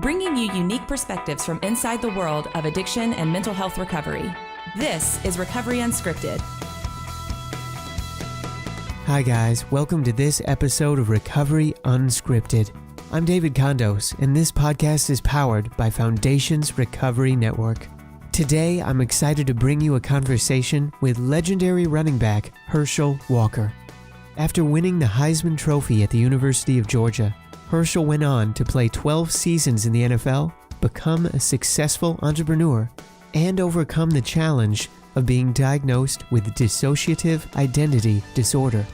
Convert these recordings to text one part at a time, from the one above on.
bringing you unique perspectives from inside the world of addiction and mental health recovery. This is Recovery Unscripted. Hi guys, welcome to this episode of Recovery Unscripted. I'm David Condos, and this podcast is powered by Foundations Recovery Network. Today, I'm excited to bring you a conversation with legendary running back Herschel Walker. After winning the Heisman Trophy at the University of Georgia, Herschel went on to play 12 seasons in the NFL, become a successful entrepreneur, and overcome the challenge of being diagnosed with dissociative identity disorder.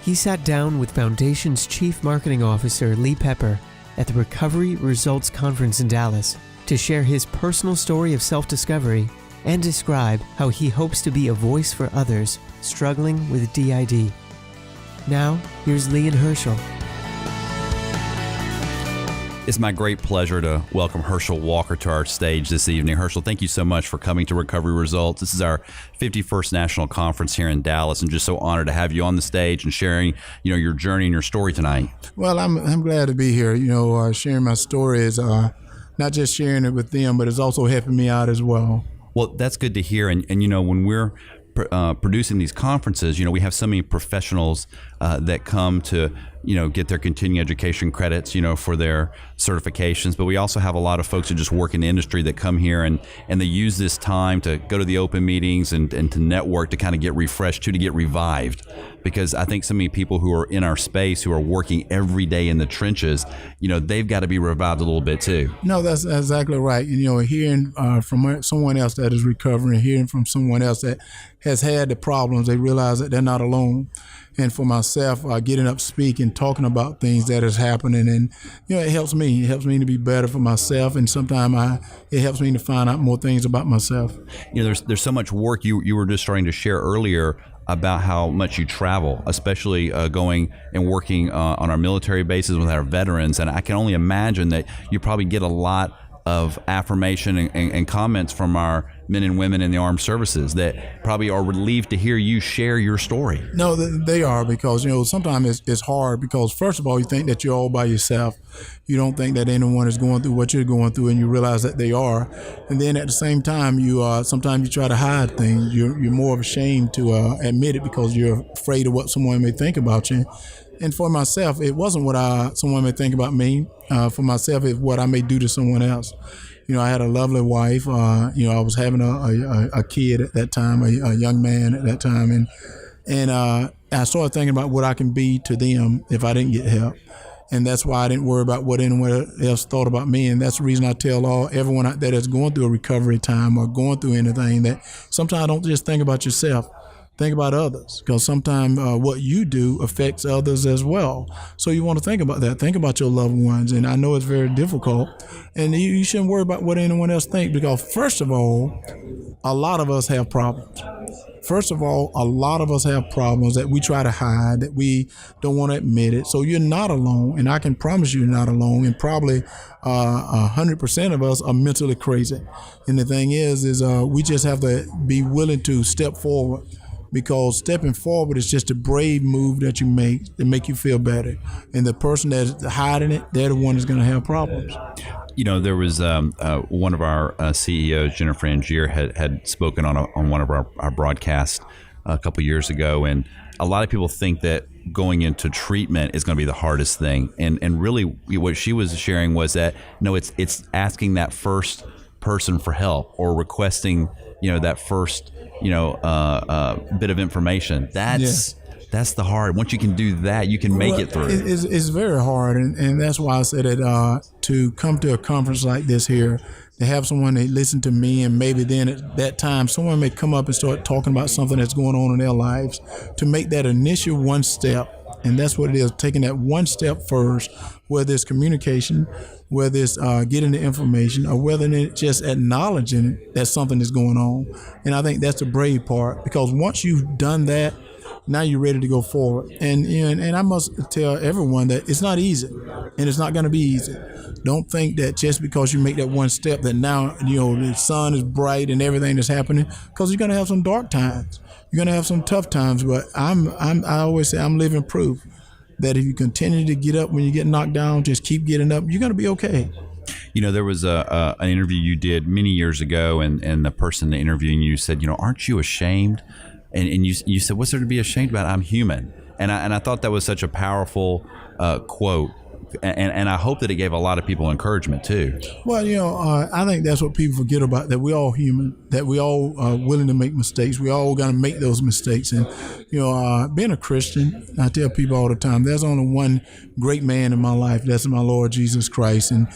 He sat down with Foundation's Chief Marketing Officer Lee Pepper at the Recovery Results Conference in Dallas to share his personal story of self-discovery and describe how he hopes to be a voice for others struggling with DID. Now, here's Lee and Herschel. It's my great pleasure to welcome Herschel Walker to our stage this evening. Herschel, thank you so much for coming to Recovery Results. This is our 51st National Conference here in Dallas, and just so honored to have you on the stage and sharing, your journey and your story tonight. Well, I'm glad to be here. Sharing my story is not just sharing it with them, but it's also helping me out as well. Well, that's good to hear. And when we're producing these conferences, we have so many professionals that come to, get their continuing education credits, for their certifications. But we also have a lot of folks who just work in the industry that come here and they use this time to go to the open meetings and to network, to kind of get refreshed, to get revived. Because I think so many people who are in our space, who are working every day in the trenches, they've got to be revived a little bit too. No, that's exactly right. Hearing from someone else that is recovering, hearing from someone else that has had the problems, they realize that they're not alone. And for myself, getting up, speaking, talking about things that is happening, and it helps me. It helps me to be better for myself, and sometimes it helps me to find out more things about myself. There's so much work you were just starting to share earlier about how much you travel, especially going and working on our military bases with our veterans, and I can only imagine that you probably get a lot of affirmation and comments from our men and women in the armed services that probably are relieved to hear you share your story. No, they are, because sometimes it's hard, because first of all, you think that you're all by yourself. You don't think that anyone is going through what you're going through, and you realize that they are. And then at the same time, sometimes you try to hide things. You're more ashamed to admit it, because you're afraid of what someone may think about you. And for myself, it wasn't what someone may think about me. For myself, it's what I may do to someone else. I had a lovely wife. I was having a kid at that time, a young man at that time. And I started thinking about what I can be to them if I didn't get help. And that's why I didn't worry about what anyone else thought about me. And that's the reason I tell everyone out there that's going through a recovery time or going through anything, that sometimes don't just think about yourself. Think about others, because sometimes what you do affects others as well. So you want to think about that. Think about your loved ones. And I know it's very difficult. And you shouldn't worry about what anyone else thinks, because first of all, a lot of us have problems. First of all, a lot of us have problems that we try to hide, that we don't want to admit it. So you're not alone, and I can promise you're not alone. And probably 100% of us are mentally crazy. And the thing is we just have to be willing to step forward. Because stepping forward is just a brave move that you make to make you feel better. And the person that's hiding it, they're the one that's going to have problems. There was one of our CEOs, Jennifer Angier, had spoken on one of our broadcasts a couple years ago. And a lot of people think that going into treatment is going to be the hardest thing. And really what she was sharing was that, no, it's asking that first person for help, or requesting, that first bit of information. That's the hard. Once you can do that, you can make it through. It's very hard, and that's why I said that to come to a conference like this here, to have someone that listen to me, and maybe then at that time someone may come up and start talking about something that's going on in their lives, to make that initial one step. And that's what it is, taking that one step first, whether it's communication, whether it's getting the information, or whether it's just acknowledging that something is going on. And I think that's the brave part, because once you've done that, now you're ready to go forward. And I must tell everyone that it's not easy, and it's not going to be easy. Don't think that just because you make that one step that now, the sun is bright and everything is happening, because you're going to have some dark times. You're going to have some tough times, but I always say I'm living proof that if you continue to get up when you get knocked down, just keep getting up, you're going to be okay. There was an interview you did many years ago, and the person interviewing you said, aren't you ashamed? And you said, what's there to be ashamed about? I'm human. And I thought that was such a powerful quote. And I hope that it gave a lot of people encouragement too. Well, I think that's what people forget about, that we're all human, that we all are willing to make mistakes. We all got to make those mistakes. And, being a Christian, I tell people all the time, there's only one great man in my life. That's my Lord Jesus Christ. And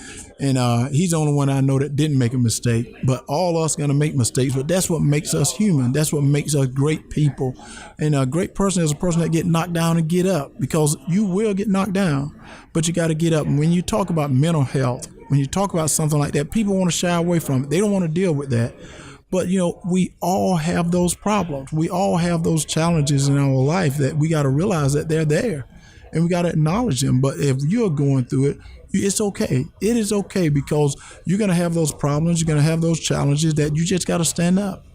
he's the only one I know that didn't make a mistake. But all us going to make mistakes. But that's what makes us human. That's what makes us great people. And a great person is a person that get knocked down and get up, because you will get knocked down, but you got to get up. And when you talk about mental health, when you talk about something like that, people want to shy away from it. They don't want to deal with that. But, we all have those problems. We all have those challenges in our life that we got to realize that they're there, and we got to acknowledge them. But if you're going through it, it's okay. It is okay, because you're going to have those problems. You're going to have those challenges that you just got to stand up.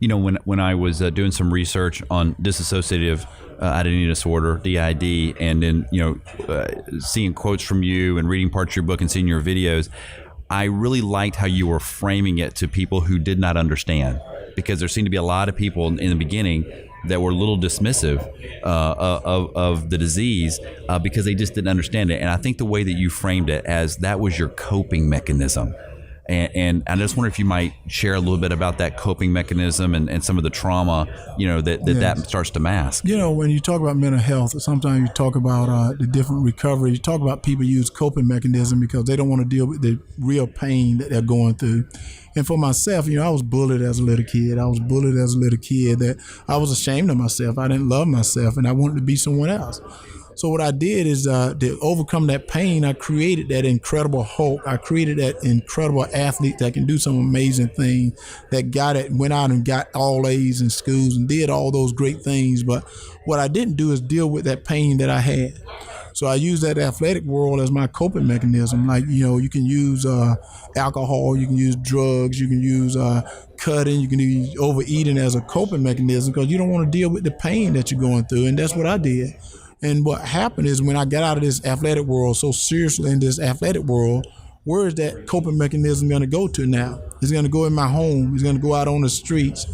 When I was doing some research on dissociative identity disorder, DID, and then seeing quotes from you and reading parts of your book and seeing your videos, I really liked how you were framing it to people who did not understand, because there seemed to be a lot of people in the beginning that were a little dismissive of the disease because they just didn't understand it. And I think the way that you framed it as that was your coping mechanism. And I just wonder if you might share a little bit about that coping mechanism and some of the trauma, that starts to mask. When you talk about mental health, sometimes you talk about the different recovery. You talk about people use coping mechanism because they don't want to deal with the real pain that they're going through. And for myself, I was bullied as a little kid. That I was ashamed of myself. I didn't love myself, and I wanted to be someone else. So what I did is to overcome that pain, I created that incredible Hulk. I created that incredible athlete that can do some amazing things, that went out and got all A's in schools and did all those great things. But what I didn't do is deal with that pain that I had. So I use that athletic world as my coping mechanism. Like, you can use alcohol, you can use drugs, you can use cutting, you can use overeating as a coping mechanism, because you don't want to deal with the pain that you're going through. And that's what I did. And what happened is, when I got out of this athletic world so seriously in this athletic world, where is that coping mechanism going to go to now? It's going to go in my home. It's going to go out on the streets.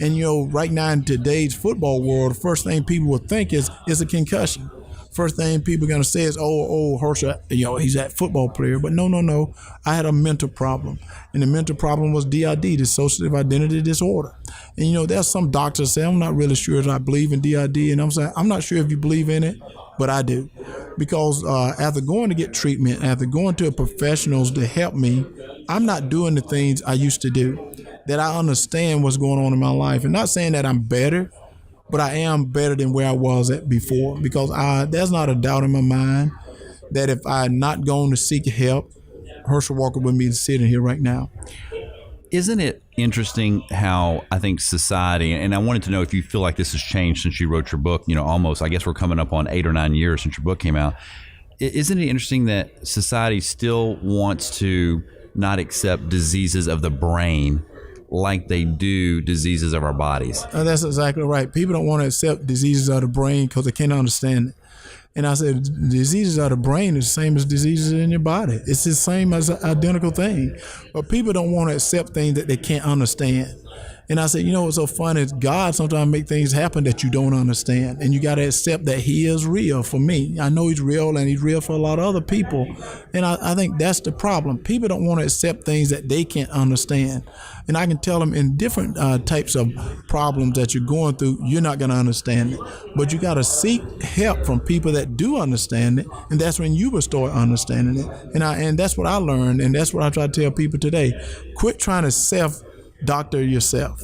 And, right now in today's football world, the first thing people will think is a concussion. First thing people are going to say is, Herschel, he's that football player. But no. I had a mental problem. And the mental problem was DID, dissociative identity disorder. And, there's some doctors say, I'm not really sure if I believe in DID. And I'm saying, I'm not sure if you believe in it, but I do. Because after going to get treatment, after going to professionals to help me, I'm not doing the things I used to do, that I understand what's going on in my life. And not saying that I'm better, but I am better than where I was at before, because there's not a doubt in my mind that if I had not gone to seek help, Herschel Walker wouldn't be sitting here right now. Isn't it interesting how I think society, and I wanted to know if you feel like this has changed since you wrote your book, almost, I guess we're coming up on 8 or 9 years since your book came out. Isn't it interesting that society still wants to not accept diseases of the brain like they do diseases of our bodies? That's exactly right. People don't want to accept diseases of the brain because they can't understand it. And I said, diseases of the brain is the same as diseases in your body. It's the same as an identical thing. But people don't want to accept things that they can't understand. And I said, what's so funny is God sometimes make things happen that you don't understand. And you got to accept that he is real for me. I know he's real, and he's real for a lot of other people. And I think that's the problem. People don't want to accept things that they can't understand. And I can tell them in different types of problems that you're going through, you're not going to understand it. But you got to seek help from people that do understand it. And that's when you will start understanding it. And that's what I learned. And that's what I try to tell people today. Quit trying to self-doctor yourself.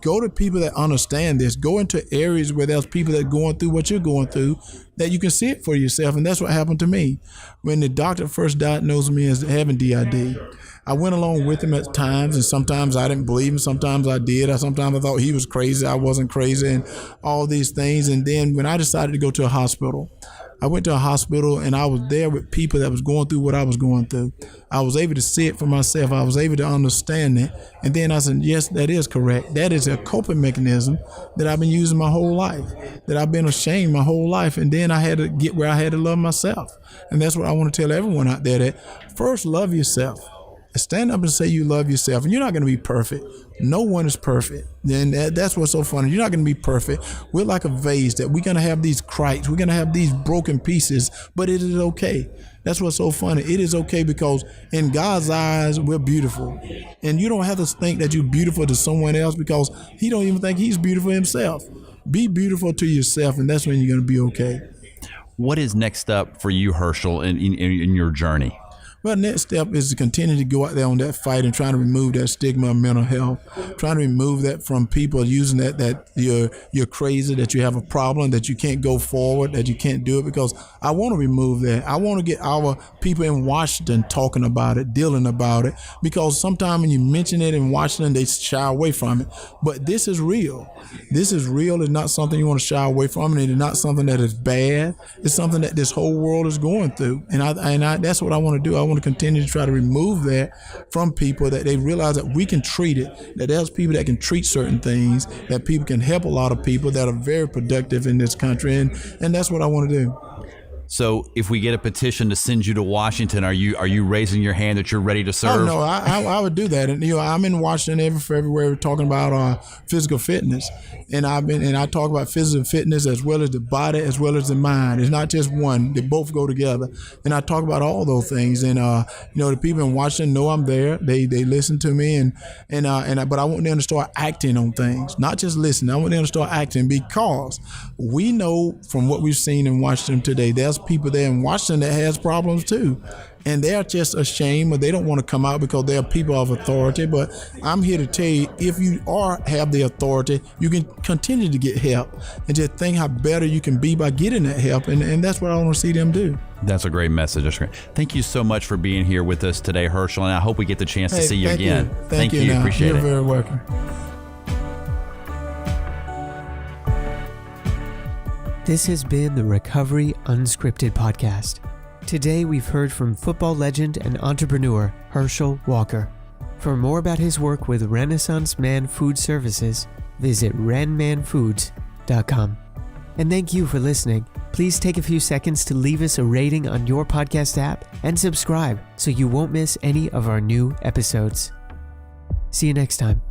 Go to people that understand this. Go into areas where there's people that are going through what you're going through, that you can see it for yourself. And that's what happened to me. When the doctor first diagnosed me as having DID, I went along with him at times, and sometimes I didn't believe him. Sometimes I did. Sometimes I thought he was crazy. I wasn't crazy, and all these things. And then when I decided to go to a hospital, I went to a hospital, and I was there with people that was going through what I was going through. I was able to see it for myself. I was able to understand it. And then I said, yes, that is correct. That is a coping mechanism that I've been using my whole life, that I've been ashamed my whole life. And then I had to get where I had to love myself. And that's what I want to tell everyone out there, that first love yourself. stand up and say you love yourself. And you're not going to be perfect. No one is perfect. And that's what's so funny. You're not going to be perfect. We're like a vase that we're going to have these cracks. We're going to have these broken pieces, but it is okay. That's what's so funny. It is okay because in God's eyes, we're beautiful. And you don't have to think that you're beautiful to someone else because he don't even think he's beautiful himself. Be beautiful to yourself, and that's when you're going to be okay. What is next up for you, Herschel, in your journey? Well, next step is to continue to go out there on that fight and trying to remove that stigma of mental health, trying to remove that from people using that you're crazy, that you have a problem, that you can't go forward, that you can't do it, because I want to remove that. I want to get our people in Washington talking about it, dealing about it, because sometimes when you mention it in Washington, they shy away from it. But this is real. This is real. It's not something you want to shy away from, and it's not something that is bad. It's something that this whole world is going through, and I that's what I want to do. I want to continue to try to remove that from people, that they realize that we can treat it, that there's people that can treat certain things, that people can help a lot of people that are very productive in this country, and that's what I want to do. So if we get a petition to send you to Washington, are you raising your hand that you're ready to serve? Oh, no, I would do that. And I'm in Washington every February talking about physical fitness, and I talk about physical fitness as well as the body as well as the mind. It's not just one; they both go together. And I talk about all those things. And the people in Washington know I'm there. They listen to me, but I want them to start acting on things, not just listen. I want them to start acting, because we know from what we've seen in Washington today, there's people there in Washington that has problems too, and they're just ashamed, or they don't want to come out because they're people of authority. But I'm here to tell you, if you have the authority, you can continue to get help, and just think how better you can be by getting that help, and that's what I want to see them do. That's a great message. That's great. Thank you so much for being here with us today, Herschel, and I hope we get the chance to see you again. Thank you. Appreciate it. You're very welcome. This has been the Recovery Unscripted podcast. Today we've heard from football legend and entrepreneur Herschel Walker. For more about his work with Renaissance Man Food Services, visit renmanfoods.com. And thank you for listening. Please take a few seconds to leave us a rating on your podcast app and subscribe so you won't miss any of our new episodes. See you next time.